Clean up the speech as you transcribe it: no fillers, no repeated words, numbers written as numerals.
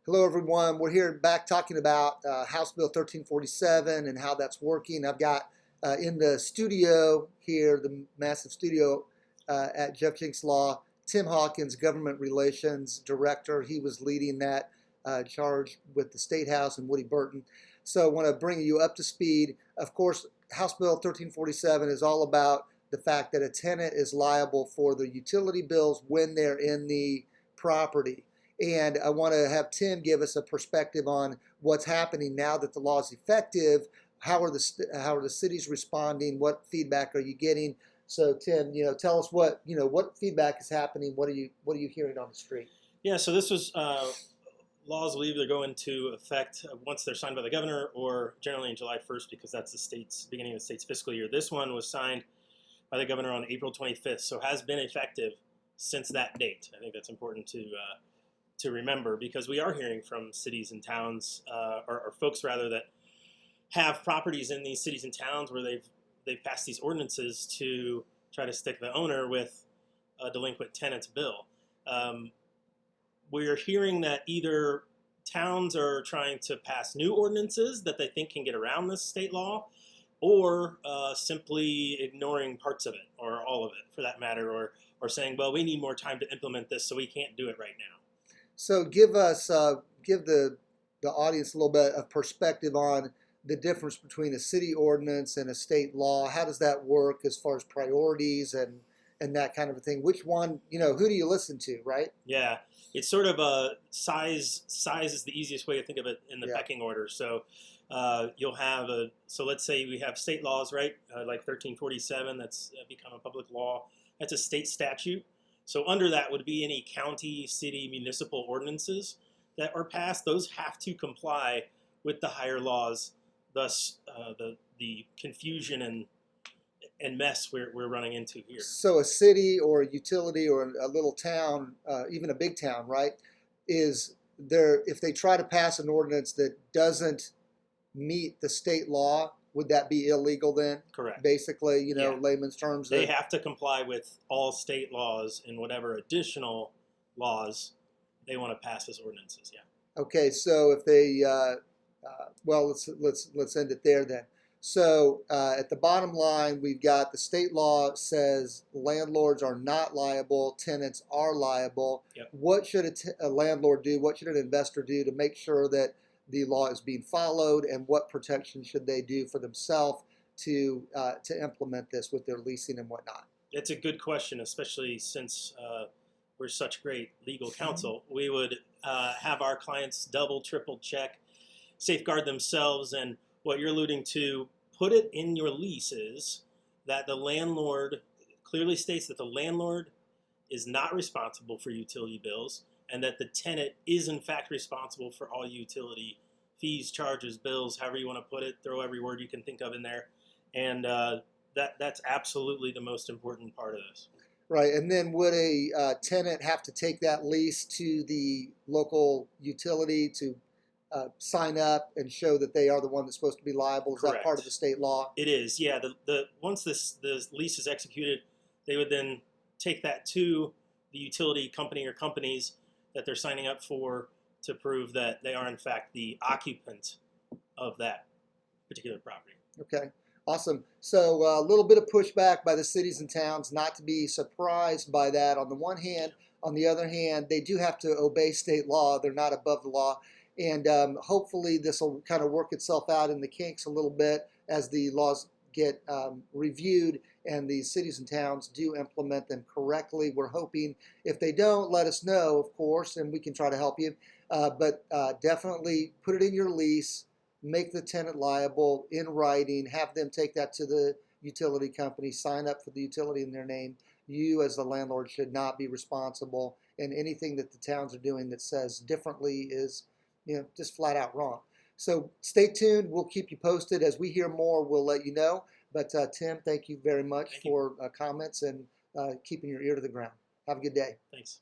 Hello, everyone. We're here back talking about House Bill 1347 and how that's working. I've got in the studio here, the massive studio at Jeff Jenks Law, Tim Hawkins, Government Relations Director. He was leading that charge with the State House and Woody Burton. So I want to bring you up to speed. Of course, House Bill 1347 is all about the fact that a tenant is liable for the utility bills when they're in the property. And I want to have Tim give us a perspective on what's happening now that the law is effective. How are the cities responding? What feedback are you getting? So Tim, tell us what feedback is happening. What are you hearing on the street? Yeah, so this was laws will either go into effect once they're signed by the governor or generally on July 1st because that's the beginning of the state's fiscal year. This one was signed by the governor on April 25th, so has been effective since that date. I think that's important to remember because we are hearing from cities and towns, or folks rather, that have properties in these cities and towns where they've passed these ordinances to try to stick the owner with a delinquent tenant's bill. We're hearing that either towns are trying to pass new ordinances that they think can get around this state law, or simply ignoring parts of it, or all of it for that matter, or saying, well, we need more time to implement this, so we can't do it right now. So give the audience a little bit of perspective on the difference between a city ordinance and a state law. How does that work as far as priorities and that kind of a thing? Which one, who do you listen to, right? Yeah, it's sort of a size is the easiest way to think of it in the pecking order. So you'll have so let's say we have state laws, right? Like 1347, that's become a public law. That's a state statute. So under that would be any county, city, municipal ordinances that are passed. Those have to comply with the higher laws. Thus, the confusion and mess we're running into here. So a city or a utility or a little town, even a big town, right, is there, if they try to pass an ordinance that doesn't meet the state law, would that be illegal then? Correct. Basically, layman's terms. They have to comply with all state laws and whatever additional laws they want to pass as ordinances. Yeah. Okay, so if they, well, let's end it there then. So at the bottom line, we've got the state law says landlords are not liable, tenants are liable. Yep. What should a landlord do? What should an investor do to make sure that the law is being followed, and what protection should they do for themselves to implement this with their leasing and whatnot? It's a good question, especially since we're such great legal counsel. We would have our clients double, triple check, safeguard themselves, and what you're alluding to, put it in your leases that the landlord clearly states that the landlord is not responsible for utility bills, and that the tenant is in fact responsible for all utility fees, charges, bills, however you want to put it. Throw every word you can think of in there. And that's absolutely the most important part of this. Right, and then would a tenant have to take that lease to the local utility to sign up and show that they are the one that's supposed to be liable? Is Correct. That part of the state law? It is, yeah. Once the lease is executed, they would then take that to the utility company or companies that they're signing up for to prove that they are in fact the occupant of that particular property. Okay, awesome. So a little bit of pushback by the cities and towns, not to be surprised by that on the one hand. On the other hand, they do have to obey state law. They're not above the law. And hopefully this will kind of work itself out in the kinks a little bit as the laws get reviewed and the cities and towns do implement them correctly. We're hoping. If they don't, let us know, of course, and we can try to help you. But definitely put it in your lease, make the tenant liable in writing, have them take that to the utility company, sign up for the utility in their name. You as the landlord should not be responsible, and anything that the towns are doing that says differently is just flat out wrong. So stay tuned. We'll keep you posted. As we hear more, we'll let you know. But Tim, thank you very much for comments and keeping your ear to the ground. Have a good day. Thanks.